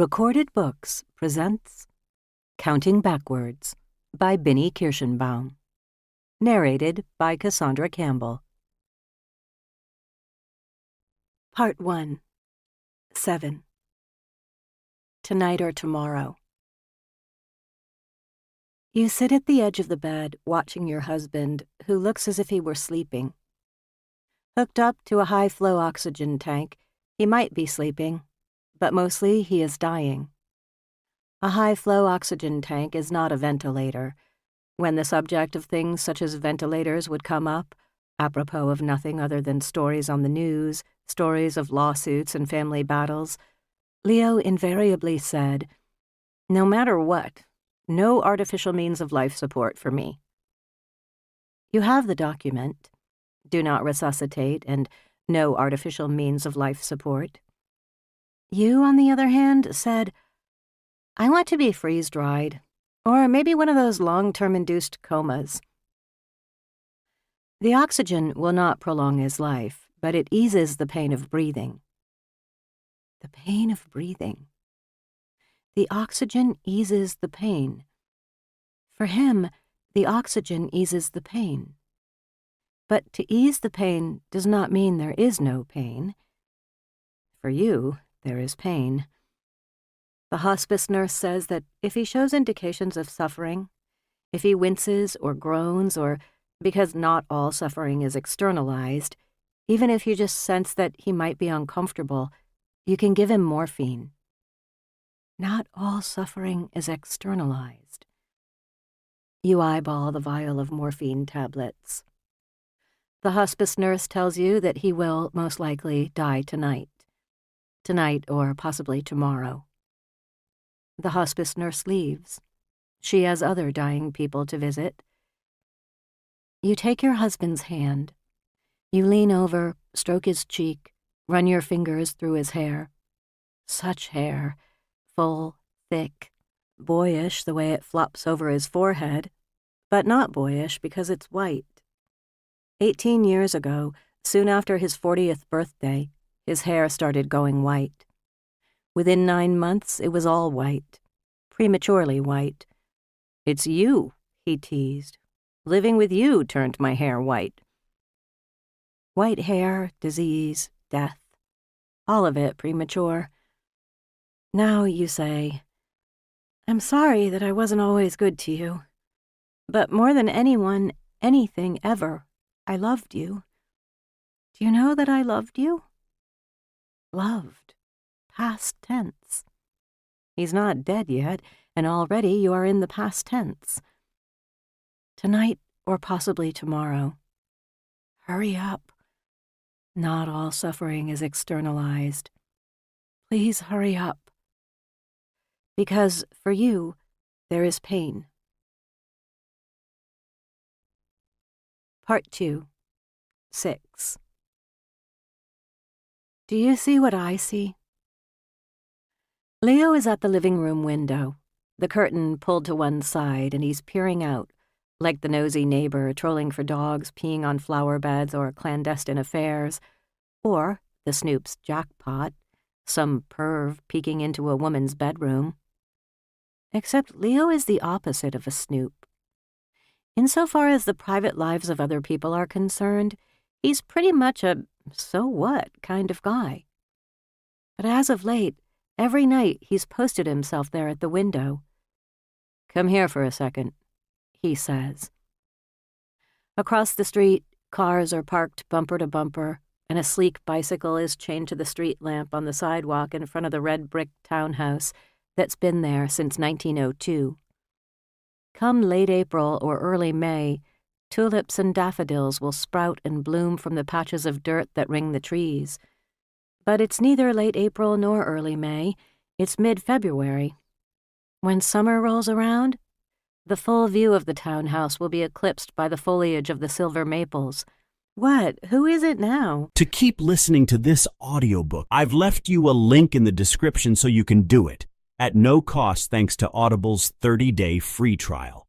Recorded Books presents Counting Backwards by Binnie Kirshenbaum. Narrated by Cassandra Campbell. Part 1. 7. Tonight or tomorrow. You sit at the edge of the bed watching your husband, who looks as if he were sleeping. Hooked up to a high-flow oxygen tank, he might be sleeping, but mostly he is dying. A high-flow oxygen tank is not a ventilator. When the subject of things such as ventilators would come up, apropos of nothing other than stories on the news, stories of lawsuits and family battles, Leo invariably said, "No matter what, no artificial means of life support for me." You have the document. Do not resuscitate and no artificial means of life support. You, on the other hand, said, "I want to be freeze-dried, or maybe one of those long-term induced comas." The oxygen will not prolong his life, but it eases the pain of breathing. The pain of breathing. The oxygen eases the pain. For him, the oxygen eases the pain. But to ease the pain does not mean there is no pain. For you, there is pain. The hospice nurse says that if he shows indications of suffering, if he winces or groans, or because not all suffering is externalized, even if you just sense that he might be uncomfortable, you can give him morphine. Not all suffering is externalized. You eyeball the vial of morphine tablets. The hospice nurse tells you that he will, most likely, die tonight. Tonight or possibly tomorrow. The hospice nurse leaves. She has other dying people to visit. You take your husband's hand. You lean over, stroke his cheek, run your fingers through his hair. Such hair, full, thick, boyish the way it flops over his forehead, but not boyish because it's white. 18 years ago, soon after his 40th birthday, his hair started going white. Within 9 months, it was all white, prematurely white. "It's you," he teased. "Living with you turned my hair white." White hair, disease, death, all of it premature. Now you say, "I'm sorry that I wasn't always good to you. But more than anyone, anything ever, I loved you. Do you know that I loved you?" Loved. Past tense. He's not dead yet, and already you are in the past tense. Tonight or possibly tomorrow. Hurry up. Not all suffering is externalized. Please hurry up. Because for you, there is pain. Part 2. 6. Do you see what I see? Leo is at the living room window, the curtain pulled to one side, and he's peering out, like the nosy neighbor trolling for dogs peeing on flower beds or clandestine affairs, or the Snoop's jackpot, some perv peeking into a woman's bedroom. Except Leo is the opposite of a Snoop. Insofar as the private lives of other people are concerned, he's pretty much a so-what kind of guy. But as of late, every night he's posted himself there at the window. "Come here for a second," he says. Across the street, cars are parked bumper to bumper, and a sleek bicycle is chained to the street lamp on the sidewalk in front of the red brick townhouse that's been there since 1902. Come late April or early May, tulips and daffodils will sprout and bloom from the patches of dirt that ring the trees. But it's neither late April nor early May, it's mid-February. When summer rolls around, the full view of the townhouse will be eclipsed by the foliage of the silver maples. What? Who is it now? To keep listening to this audiobook, I've left you a link in the description so you can do it, at no cost thanks to Audible's 30-day free trial.